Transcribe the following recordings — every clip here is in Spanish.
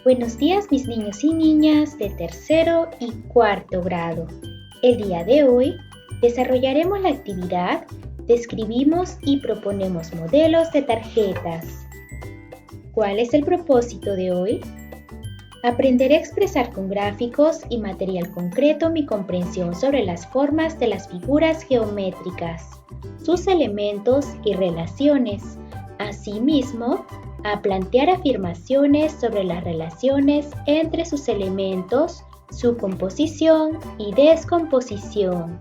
Buenos días mis niños y niñas de tercero y cuarto grado. El día de hoy desarrollaremos la actividad Describimos y proponemos modelos de tarjetas. ¿Cuál es el propósito de hoy? Aprenderé a expresar con gráficos y material concreto mi comprensión sobre las formas de las figuras geométricas, sus elementos y relaciones. Asimismo, a plantear afirmaciones sobre las relaciones entre sus elementos, su composición y descomposición.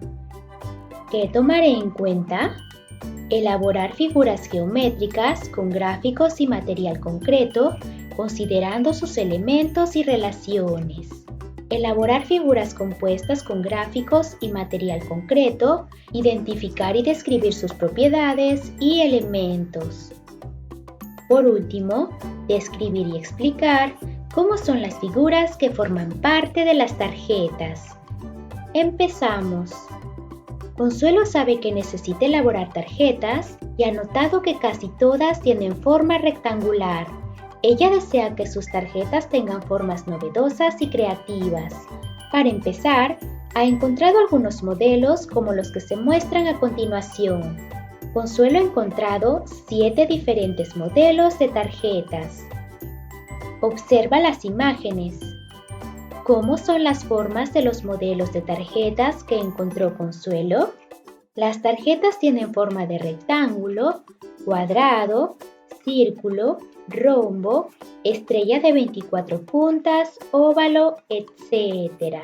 ¿Qué tomaré en cuenta? Elaborar figuras geométricas con gráficos y material concreto, considerando sus elementos y relaciones. Elaborar figuras compuestas con gráficos y material concreto, identificar y describir sus propiedades y elementos. Por último, describir y explicar cómo son las figuras que forman parte de las tarjetas. Empezamos. Consuelo sabe que necesita elaborar tarjetas y ha notado que casi todas tienen forma rectangular. Ella desea que sus tarjetas tengan formas novedosas y creativas. Para empezar, ha encontrado algunos modelos como los que se muestran a continuación. Consuelo ha encontrado 7 diferentes modelos de tarjetas. Observa las imágenes. ¿Cómo son las formas de los modelos de tarjetas que encontró Consuelo? Las tarjetas tienen forma de rectángulo, cuadrado, círculo, rombo, estrella de 24 puntas, óvalo, etc.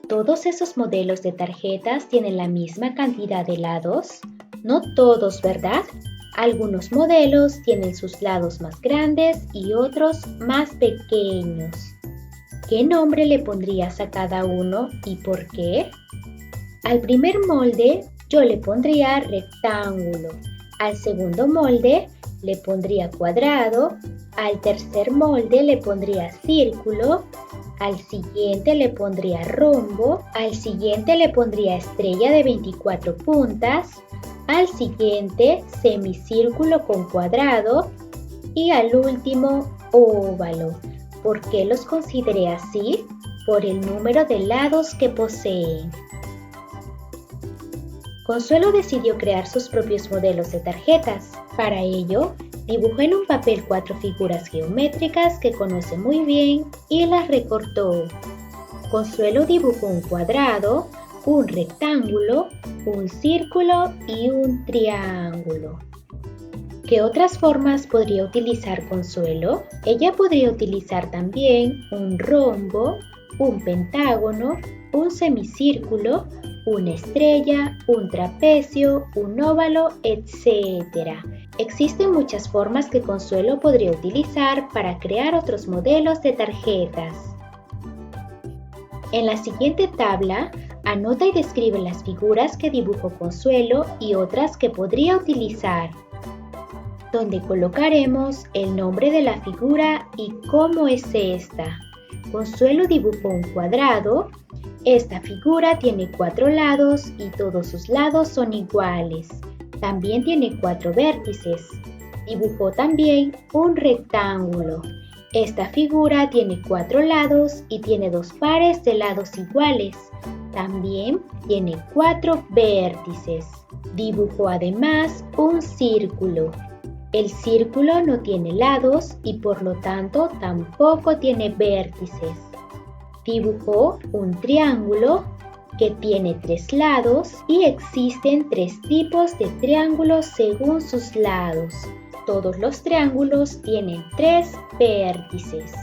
¿Todos esos modelos de tarjetas tienen la misma cantidad de lados? No todos, ¿verdad? Algunos modelos tienen sus lados más grandes y otros más pequeños. ¿Qué nombre le pondrías a cada uno y por qué? Al primer molde yo le pondría rectángulo, al segundo molde le pondría cuadrado, al tercer molde le pondría círculo, al siguiente le pondría rombo, al siguiente le pondría estrella de 24 puntas, al siguiente semicírculo con cuadrado y al último óvalo. ¿Por qué los consideré así? Por el número de lados que poseen. Consuelo decidió crear sus propios modelos de tarjetas. Para ello, dibujó en un papel 4 figuras geométricas que conoce muy bien y las recortó. Consuelo dibujó un cuadrado, un rectángulo, un círculo y un triángulo. ¿Qué otras formas podría utilizar Consuelo? Ella podría utilizar también un rombo, un pentágono, un semicírculo, una estrella, un trapecio, un óvalo, etc. Existen muchas formas que Consuelo podría utilizar para crear otros modelos de tarjetas. En la siguiente tabla, anota y describe las figuras que dibujó Consuelo y otras que podría utilizar, donde colocaremos el nombre de la figura y cómo es esta. Consuelo dibujó un cuadrado. Esta figura tiene 4 lados y todos sus lados son iguales. También tiene 4 vértices. Dibujó también un rectángulo. Esta figura tiene 4 lados y tiene 2 pares de lados iguales. También tiene 4 vértices. Dibujó además un círculo. El círculo no tiene lados y por lo tanto tampoco tiene vértices. Dibujó un triángulo que tiene 3 lados y existen 3 tipos de triángulos según sus lados. Todos los triángulos tienen 3 vértices.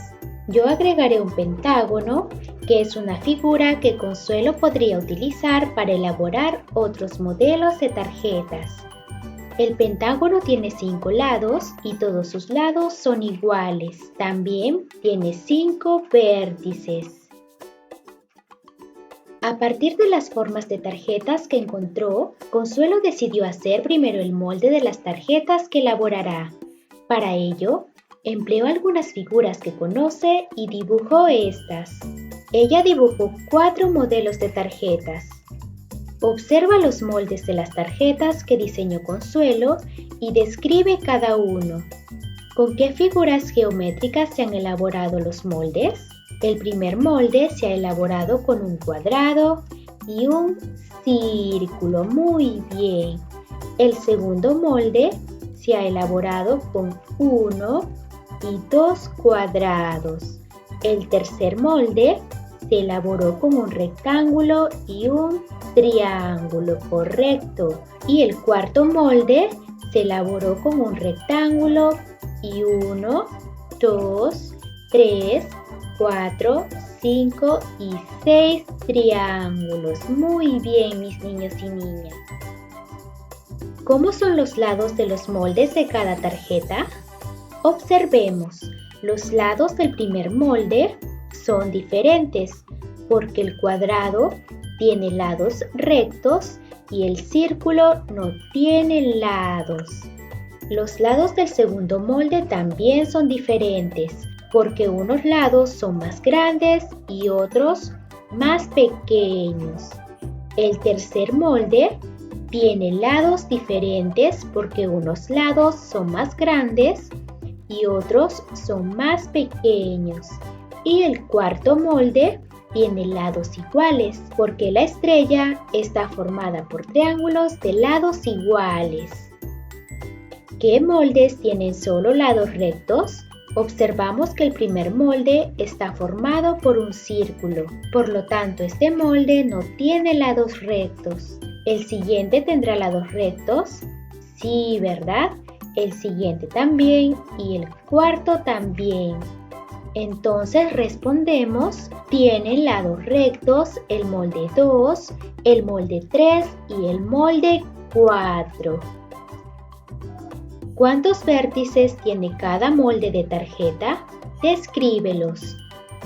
Yo agregaré un pentágono, que es una figura que Consuelo podría utilizar para elaborar otros modelos de tarjetas. El pentágono tiene 5 lados y todos sus lados son iguales. También tiene 5 vértices. A partir de las formas de tarjetas que encontró, Consuelo decidió hacer primero el molde de las tarjetas que elaborará. Para ello, empleó algunas figuras que conoce y dibujó estas. Ella dibujó 4 modelos de tarjetas. Observa los moldes de las tarjetas que diseñó Consuelo y describe cada uno. ¿Con qué figuras geométricas se han elaborado los moldes? El primer molde se ha elaborado con un cuadrado y un círculo. Muy bien. El segundo molde se ha elaborado con 1 y 2 cuadrados. El tercer molde se elaboró con un rectángulo y un triángulo. Correcto. Y el cuarto molde se elaboró con un rectángulo y 1, 2, 3, 4, 5 y 6 triángulos. Muy bien, mis niños y niñas. ¿Cómo son los lados de los moldes de cada tarjeta? Observemos. Los lados del primer molde son diferentes porque el cuadrado tiene lados rectos y el círculo no tiene lados. Los lados del segundo molde también son diferentes porque unos lados son más grandes y otros más pequeños. El tercer molde tiene lados diferentes porque unos lados son más grandes y otros son más pequeños. Y el cuarto molde tiene lados iguales porque la estrella está formada por triángulos de lados iguales. ¿Qué moldes tienen solo lados rectos? Observamos que el primer molde está formado por un círculo, por lo tanto este molde no tiene lados rectos. ¿El siguiente tendrá lados rectos? Sí, ¿verdad? El siguiente también y el cuarto también. Entonces respondemos, tienen lados rectos el molde 2, el molde 3 y el molde 4. ¿Cuántos vértices tiene cada molde de tarjeta? Descríbelos.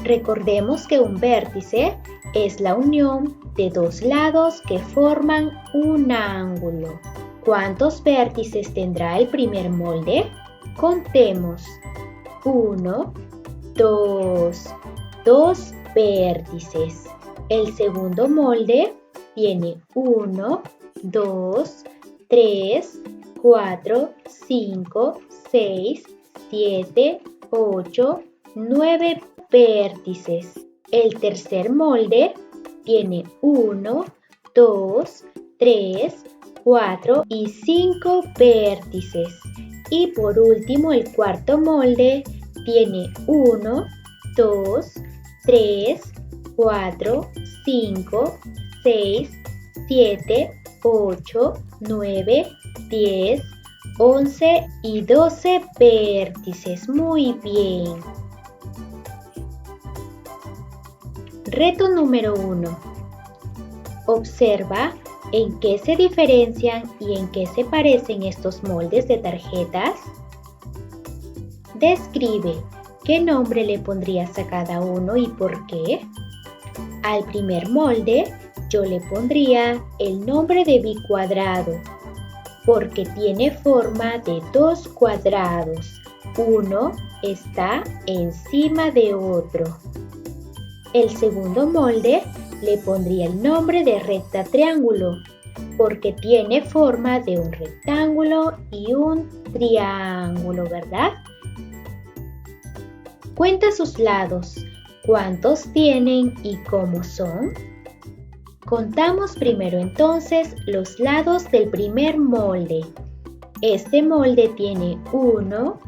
Recordemos que un vértice es la unión de dos lados que forman un ángulo. ¿Cuántos vértices tendrá el primer molde? Contemos. 1, 2, 2 vértices. El segundo molde tiene 1, 2, 3, 4, 5, 6, 7, 8, 9 vértices. El tercer molde tiene 1, 2, 3, 4 y 5 vértices. Y por último el cuarto molde tiene 1, 2, 3, 4, 5, 6, 7, 8, 9, 10, 11 y 12 vértices. Muy bien. Reto número 1. Observa en qué se diferencian y en qué se parecen estos moldes de tarjetas. Describe qué nombre le pondrías a cada uno y por qué. Al primer molde yo le pondría el nombre de bicuadrado porque tiene forma de dos cuadrados. Uno está encima de otro. El segundo molde le pondría el nombre de recta triángulo porque tiene forma de un rectángulo y un triángulo, ¿verdad? Cuenta sus lados. ¿Cuántos tienen y cómo son? Contamos primero entonces los lados del primer molde. Este molde tiene 1,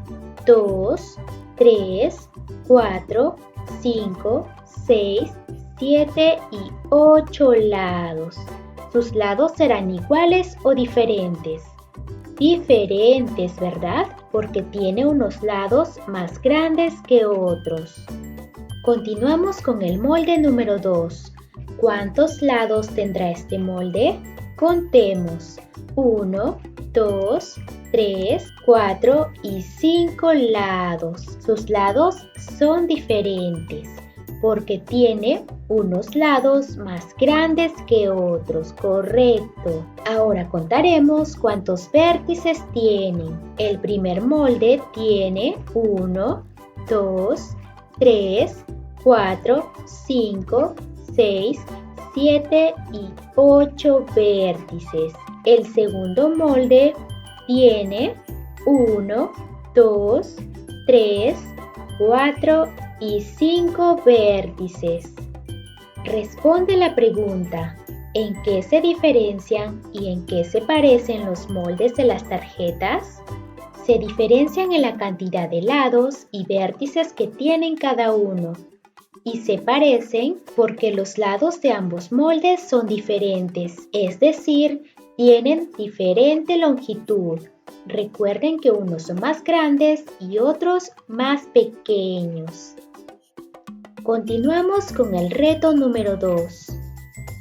2, 3, 4, 5, 6, 7 y 8 lados. ¿Sus lados serán iguales o diferentes? Diferentes, ¿verdad? Porque tiene unos lados más grandes que otros. Continuamos con el molde número 2. ¿Cuántos lados tendrá este molde? Contemos. 1, 2, 3, 4 y 5 lados. Sus lados son diferentes porque tiene unos lados más grandes que otros. Correcto. Ahora contaremos cuántos vértices tienen. El primer molde tiene 1, 2, 3, 4, 5, 6, 7 y 8 vértices. El segundo molde tiene 1, 2, 3, 4 y 5 vértices. Responde la pregunta: ¿en qué se diferencian y en qué se parecen los moldes de las tarjetas? Se diferencian en la cantidad de lados y vértices que tienen cada uno, y se parecen porque los lados de ambos moldes son diferentes, es decir, tienen diferente longitud. Recuerden que unos son más grandes y otros más pequeños. Continuamos con el reto número 2.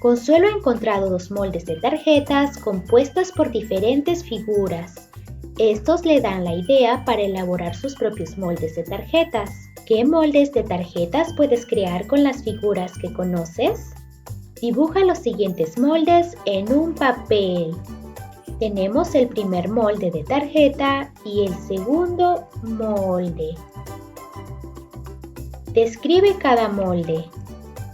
Consuelo ha encontrado 2 moldes de tarjetas compuestos por diferentes figuras. Estos le dan la idea para elaborar sus propios moldes de tarjetas. ¿Qué moldes de tarjetas puedes crear con las figuras que conoces? Dibuja los siguientes moldes en un papel. Tenemos el primer molde de tarjeta y el segundo molde. Describe cada molde.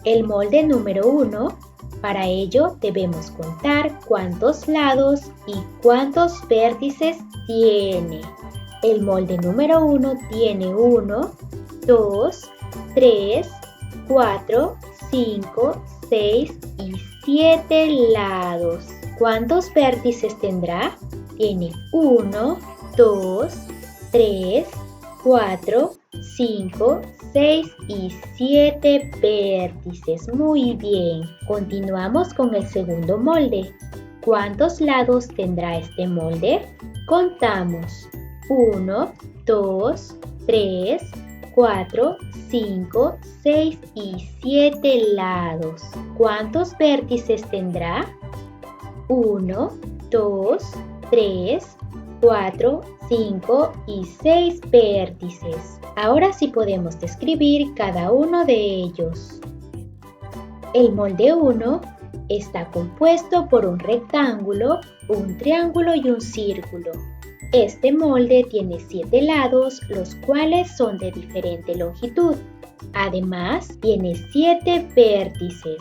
El molde número 1, para ello debemos contar cuántos lados y cuántos vértices tiene. El molde número 1 tiene 1, 2, 3, 4, 5, 6 y 7 lados. ¿Cuántos vértices tendrá? Tiene 1, 2, 3, 4, 5, 6 y 7 vértices. Muy bien. Continuamos con el segundo molde. ¿Cuántos lados tendrá este molde? Contamos. 1, 2, 3, 4, 5, 6 y 7 lados. ¿Cuántos vértices tendrá? 1, 2, 3, 4, 5 y 6 vértices. Ahora sí podemos describir cada uno de ellos. El molde 1 está compuesto por un rectángulo, un triángulo y un círculo. Este molde tiene 7 lados, los cuales son de diferente longitud. Además, tiene 7 vértices.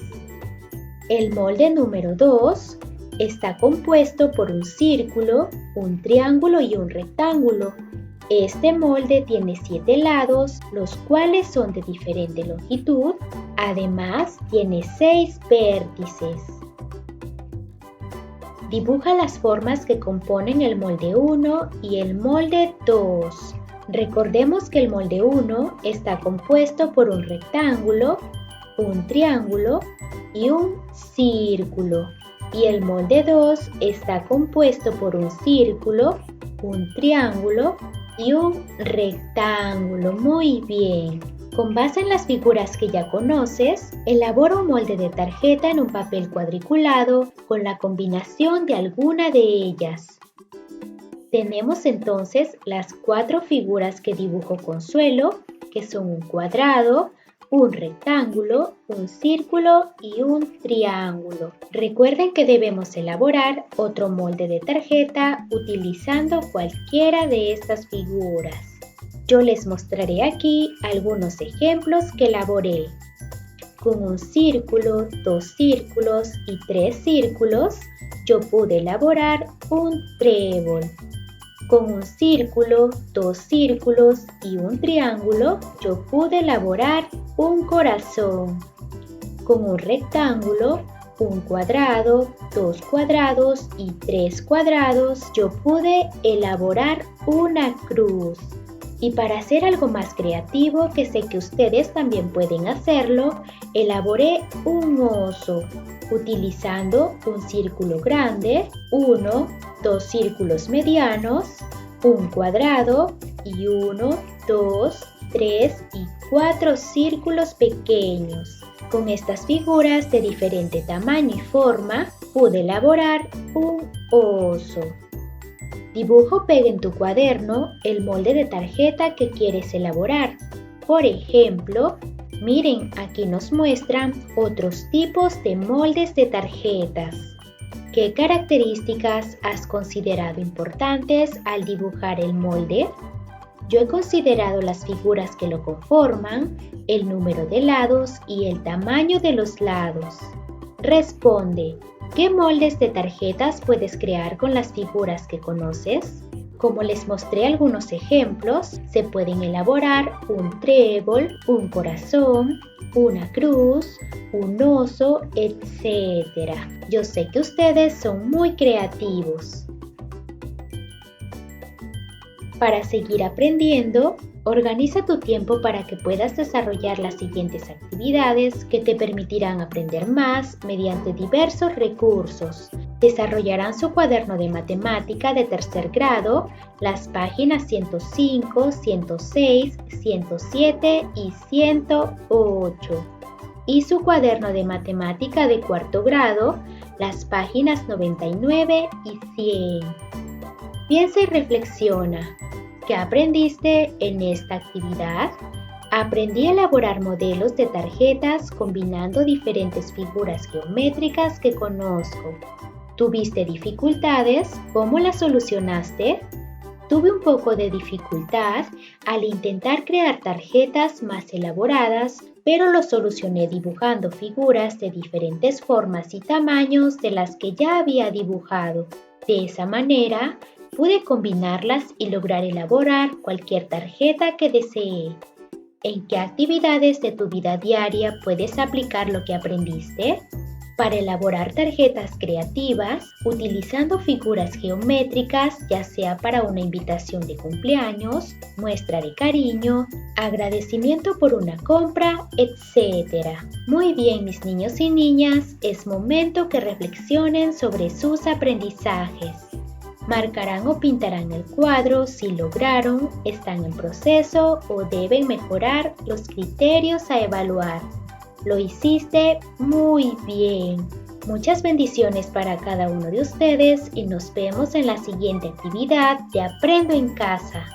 El molde número 2 está compuesto por un círculo, un triángulo y un rectángulo. Este molde tiene 7 lados, los cuales son de diferente longitud. Además, tiene 6 vértices. Dibuja las formas que componen el molde 1 y el molde 2. Recordemos que el molde 1 está compuesto por un rectángulo, un triángulo y un círculo. Y el molde 2 está compuesto por un círculo, un triángulo y un rectángulo. Muy bien. Con base en las figuras que ya conoces, elabora un molde de tarjeta en un papel cuadriculado con la combinación de alguna de ellas. Tenemos entonces las 4 figuras que dibujó Consuelo, que son un cuadrado, un rectángulo, un círculo y un triángulo. Recuerden que debemos elaborar otro molde de tarjeta utilizando cualquiera de estas figuras. Yo les mostraré aquí algunos ejemplos que elaboré. Con un círculo, 2 círculos y 3 círculos, yo pude elaborar un trébol. Con un círculo, 2 círculos y un triángulo, yo pude elaborar un corazón. Con un rectángulo, un cuadrado, 2 cuadrados y 3 cuadrados, yo pude elaborar una cruz. Y para hacer algo más creativo, que sé que ustedes también pueden hacerlo, elaboré un oso utilizando un círculo grande, 1, 2 círculos medianos, un cuadrado y 1, 2, 3 y 4 círculos pequeños. Con estas figuras de diferente tamaño y forma, pude elaborar un oso. Dibuja o pega en tu cuaderno el molde de tarjeta que quieres elaborar. Por ejemplo, miren, aquí nos muestran otros tipos de moldes de tarjetas. ¿Qué características has considerado importantes al dibujar el molde? Yo he considerado las figuras que lo conforman, el número de lados y el tamaño de los lados. Responde, ¿qué moldes de tarjetas puedes crear con las figuras que conoces? Como les mostré algunos ejemplos, se pueden elaborar un trébol, un corazón, una cruz, un oso, etc. Yo sé que ustedes son muy creativos. Para seguir aprendiendo, organiza tu tiempo para que puedas desarrollar las siguientes actividades que te permitirán aprender más mediante diversos recursos. Desarrollarán su cuaderno de matemática de tercer grado, las páginas 105, 106, 107 y 108. Y su cuaderno de matemática de cuarto grado, las páginas 99 y 100. Piensa y reflexiona. ¿Qué aprendiste en esta actividad? Aprendí a elaborar modelos de tarjetas combinando diferentes figuras geométricas que conozco. ¿Tuviste dificultades? ¿Cómo las solucionaste? Tuve un poco de dificultad al intentar crear tarjetas más elaboradas, pero lo solucioné dibujando figuras de diferentes formas y tamaños de las que ya había dibujado. De esa manera, pude combinarlas y lograr elaborar cualquier tarjeta que deseé. ¿En qué actividades de tu vida diaria puedes aplicar lo que aprendiste? Para elaborar tarjetas creativas, utilizando figuras geométricas, ya sea para una invitación de cumpleaños, muestra de cariño, agradecimiento por una compra, etc. Muy bien, mis niños y niñas, es momento que reflexionen sobre sus aprendizajes. Marcarán o pintarán el cuadro si lograron, están en proceso o deben mejorar los criterios a evaluar. Lo hiciste muy bien. Muchas bendiciones para cada uno de ustedes y nos vemos en la siguiente actividad de Aprendo en Casa.